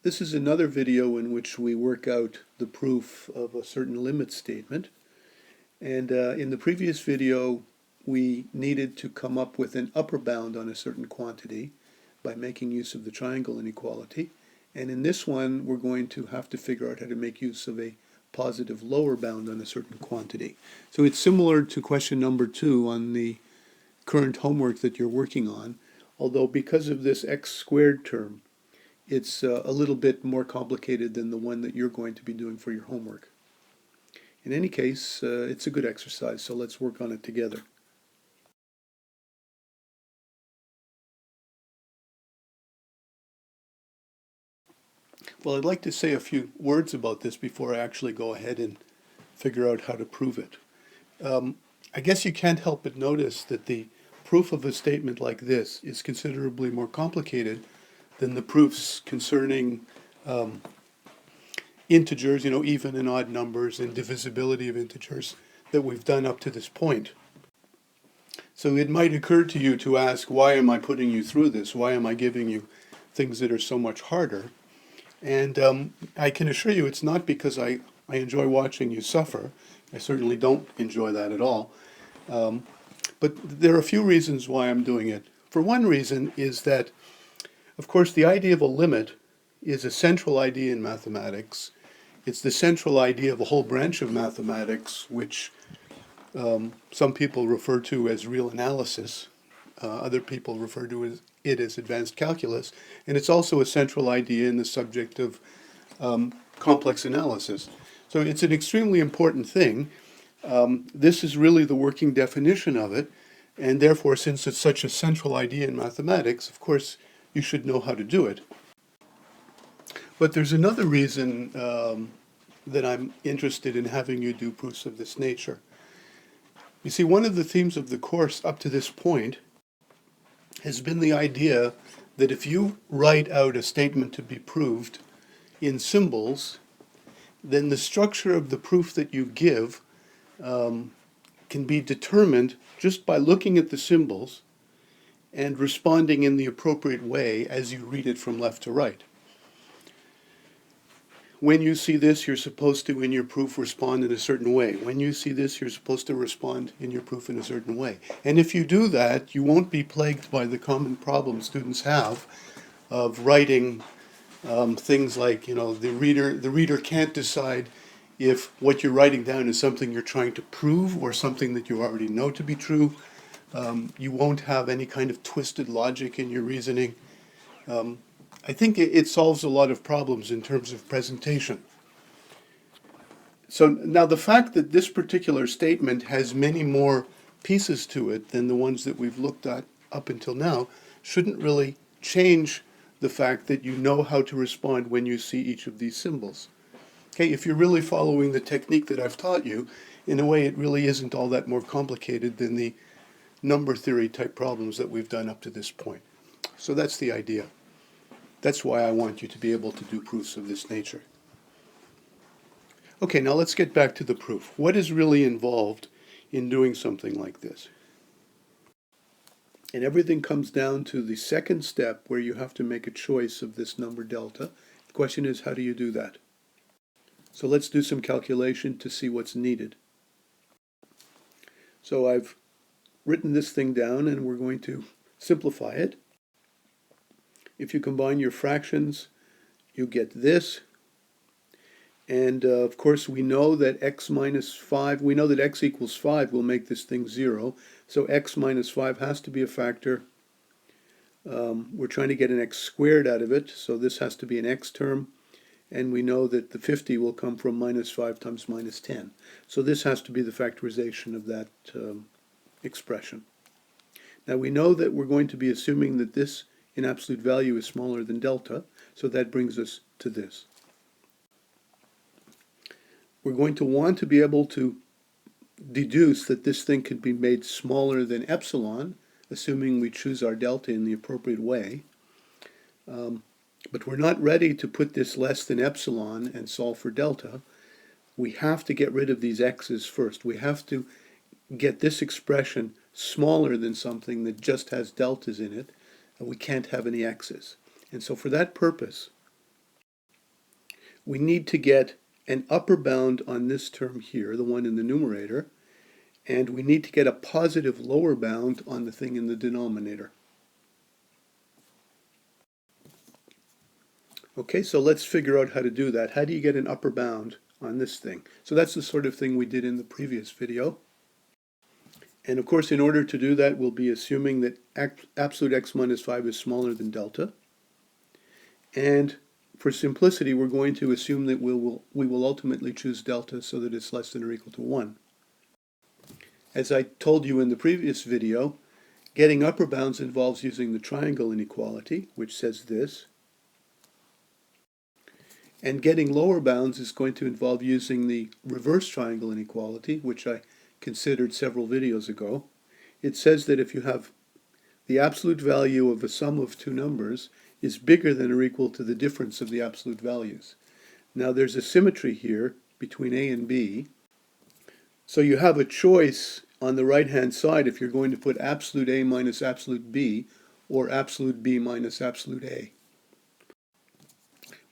This is another video in which we work out the proof of a certain limit statement. And in the previous video, we needed to come up with an upper bound on a certain quantity by making use of the triangle inequality. And in this one, we're going to have to figure out how to make use of a positive lower bound on a certain quantity. So it's similar to question number 2 on the current homework that you're working on, although because of this x squared term, it's a little bit more complicated than the one that you're going to be doing for your homework. In any case, it's a good exercise, so let's work on it together. Well, I'd like to say a few words about this before I actually go ahead and figure out how to prove it. I guess you can't help but notice that the proof of a statement like this is considerably more complicated than the proofs concerning integers, even and odd numbers, and divisibility of integers that we've done up to this point. So it might occur to you to ask, why am I putting you through this? Why am I giving you things that are so much harder? And I can assure you it's not because I enjoy watching you suffer. I certainly don't enjoy that at all. But there are a few reasons why I'm doing it. For one reason is that, of course, the idea of a limit is a central idea in mathematics. It's the central idea of a whole branch of mathematics, which some people refer to as real analysis. Other people refer to it as advanced calculus. And it's also a central idea in the subject of complex analysis. So it's an extremely important thing. This is really the working definition of it. And therefore, since it's such a central idea in mathematics, of course, you should know how to do it. But there's another reason that I'm interested in having you do proofs of this nature. You see, one of the themes of the course up to this point has been the idea that if you write out a statement to be proved in symbols, then the structure of the proof that you give can be determined just by looking at the symbols and responding in the appropriate way as you read it from left to right. When you see this, you're supposed to, in your proof, respond in a certain way. When you see this, you're supposed to respond in your proof in a certain way. And if you do that, you won't be plagued by the common problem students have of writing things like, the reader can't decide if what you're writing down is something you're trying to prove or something that you already know to be true. You won't have any kind of twisted logic in your reasoning. I think it solves a lot of problems in terms of presentation. So now the fact that this particular statement has many more pieces to it than the ones that we've looked at up until now shouldn't really change the fact that you know how to respond when you see each of these symbols. Okay, if you're really following the technique that I've taught you, in a way it really isn't all that more complicated than the number theory type problems that we've done up to this point. So that's the idea. That's why I want you to be able to do proofs of this nature. Okay, now let's get back to the proof. What is really involved in doing something like this? And everything comes down to the second step where you have to make a choice of this number delta. The question is, how do you do that? So let's do some calculation to see what's needed. So I've written this thing down and we're going to simplify it. If you combine your fractions, you get this. And of course, we know that x minus 5, we know that x equals 5 will make this thing 0. So x minus 5 has to be a factor. We're trying to get an x squared out of it, so this has to be an x term. And we know that the 50 will come from minus 5 times minus 10. So this has to be the factorization of that expression. Now we know that we're going to be assuming that this in absolute value is smaller than delta, so that brings us to this. We're going to want to be able to deduce that this thing could be made smaller than epsilon, assuming we choose our delta in the appropriate way. But we're not ready to put this less than epsilon and solve for delta. We have to get rid of these x's first. We have to get this expression smaller than something that just has deltas in it. We can't have any x's. And so for that purpose, we need to get an upper bound on this term here, the one in the numerator, and we need to get a positive lower bound on the thing in the denominator. Okay, so let's figure out how to do that. How do you get an upper bound on this thing? So that's the sort of thing we did in the previous video. And of course, in order to do that, we'll be assuming that absolute x minus 5 is smaller than delta. And for simplicity, we're going to assume that we will ultimately choose delta so that it's less than or equal to 1. As I told you in the previous video, getting upper bounds involves using the triangle inequality, which says this. And getting lower bounds is going to involve using the reverse triangle inequality, which I considered several videos ago. It says that if you have the absolute value of a sum of two numbers is bigger than or equal to the difference of the absolute values. Now there's a symmetry here between A and B. So you have a choice on the right-hand side if you're going to put absolute A minus absolute B or absolute B minus absolute A.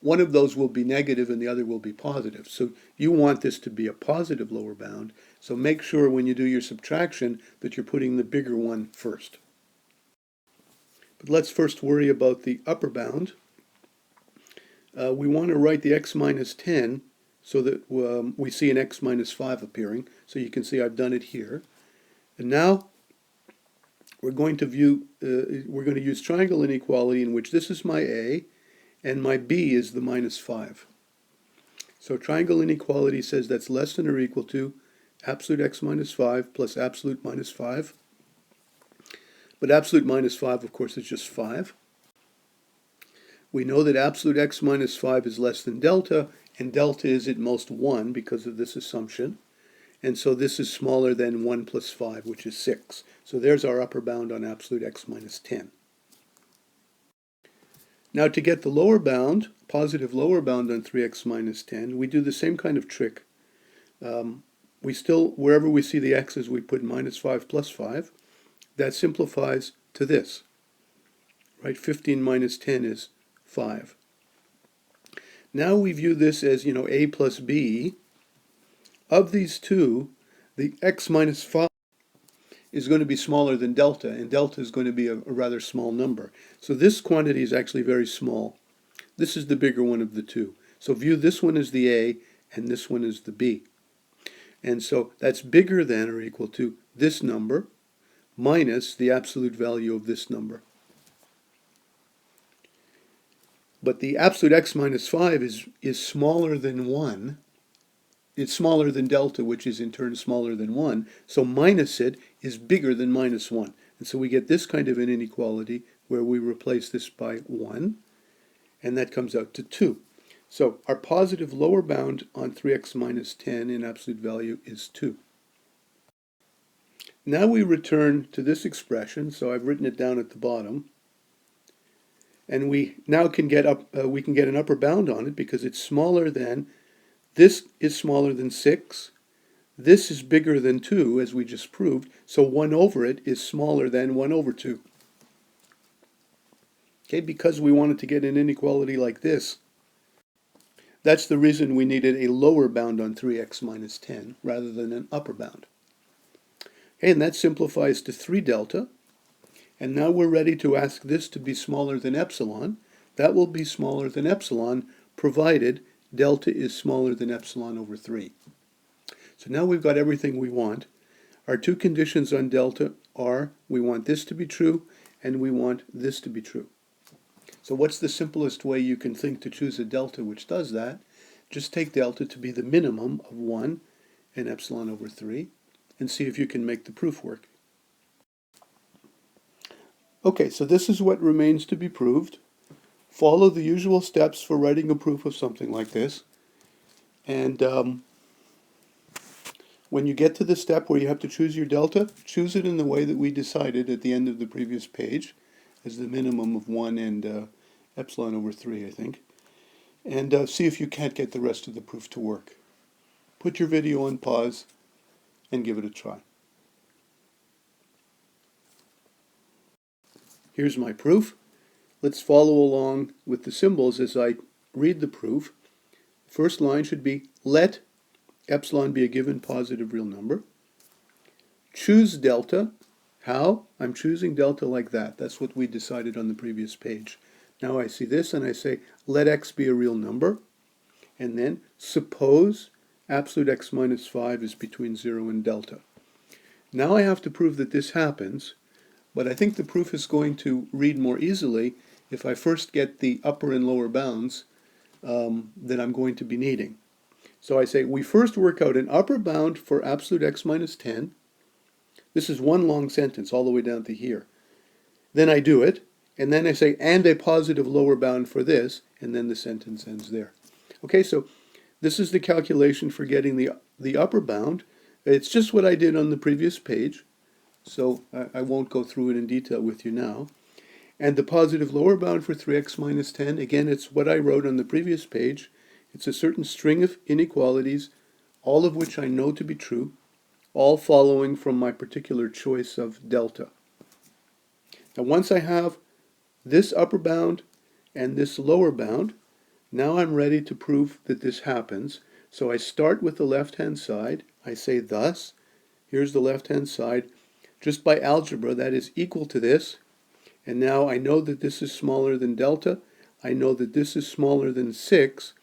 One of those will be negative and the other will be positive. So you want this to be a positive lower bound. So make sure when you do your subtraction that you're putting the bigger one first. But let's first worry about the upper bound. We want to write the x minus 10 so that we see an x minus 5 appearing. So you can see I've done it here. And now we're going to use triangle inequality in which this is my A and my B is the minus 5. So triangle inequality says that's less than or equal to absolute x minus 5 plus absolute minus 5. But absolute minus 5, of course, is just 5. We know that absolute x minus 5 is less than delta, and delta is at most 1 because of this assumption. And so this is smaller than 1 plus 5, which is 6. So there's our upper bound on absolute x minus 10. Now to get the lower bound, positive lower bound on 3x minus 10, we do the same kind of trick. Wherever we see the x's, we put minus 5 plus 5. That simplifies to this, right? 15 minus 10 is 5. Now we view this as, a plus b. Of these two, the x minus 5 is going to be smaller than delta, and delta is going to be a rather small number. So this quantity is actually very small. This is the bigger one of the two. So view this one as the A, and this one as the B. And so that's bigger than or equal to this number minus the absolute value of this number. But the absolute x minus 5 is smaller than 1. It's smaller than delta, which is in turn smaller than 1. So minus it is bigger than minus 1. And so we get this kind of an inequality where we replace this by 1, and that comes out to 2. So our positive lower bound on 3x minus 10 in absolute value is 2. Now we return to this expression, so I've written it down at the bottom. And we now can get an upper bound on it because it's smaller than, this is smaller than 6, this is bigger than 2, as we just proved, so 1 over it is smaller than 1 over 2. Okay, because we wanted to get an inequality like this. That's the reason we needed a lower bound on 3x minus 10 rather than an upper bound. Okay, and that simplifies to 3 delta. And now we're ready to ask this to be smaller than epsilon. That will be smaller than epsilon provided delta is smaller than epsilon over 3. So now we've got everything we want. Our two conditions on delta are we want this to be true and we want this to be true. So what's the simplest way you can think to choose a delta which does that? Just take delta to be the minimum of 1 and epsilon over 3 and see if you can make the proof work. Okay, so this is what remains to be proved. Follow the usual steps for writing a proof of something like this. And when you get to the step where you have to choose your delta, choose it in the way that we decided at the end of the previous page as the minimum of 1 and epsilon over 3, I think. And see if you can't get the rest of the proof to work. Put your video on pause and give it a try. Here's my proof. Let's follow along with the symbols as I read the proof. First line should be let epsilon be a given positive real number. Choose delta. How? I'm choosing delta like that. That's what we decided on the previous page. Now I see this and I say, let x be a real number. And then suppose absolute x minus 5 is between 0 and delta. Now I have to prove that this happens, but I think the proof is going to read more easily if I first get the upper and lower bounds that I'm going to be needing. So I say we first work out an upper bound for absolute x minus 10. This is one long sentence all the way down to here. Then I do it, and then I say and a positive lower bound for this, and then the sentence ends there. Okay, so this is the calculation for getting the upper bound. It's just what I did on the previous page, so I won't go through it in detail with you now. And the positive lower bound for 3x minus 10, again, it's what I wrote on the previous page. It's a certain string of inequalities, all of which I know to be true, all following from my particular choice of delta. Now once I have this upper bound and this lower bound, now I'm ready to prove that this happens. So I start with the left-hand side. I say thus, here's the left-hand side. Just by algebra, that is equal to this. And now I know that this is smaller than delta. I know that this is smaller than 6.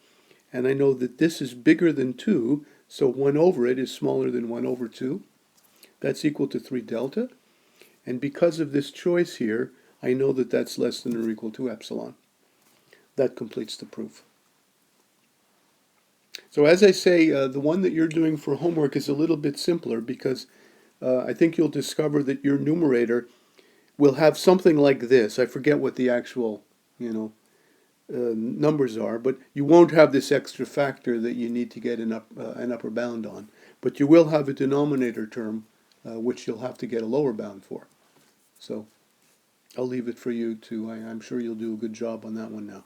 And I know that this is bigger than 2. So 1 over it is smaller than 1 over 2. That's equal to 3 delta. And because of this choice here, I know that that's less than or equal to epsilon. That completes the proof. So as I say, the one that you're doing for homework is a little bit simpler because I think you'll discover that your numerator will have something like this. I forget what the actual, numbers are, but you won't have this extra factor that you need to get an upper bound on. But you will have a denominator term, which you'll have to get a lower bound for. So I'll leave it for you to, I'm sure you'll do a good job on that one now.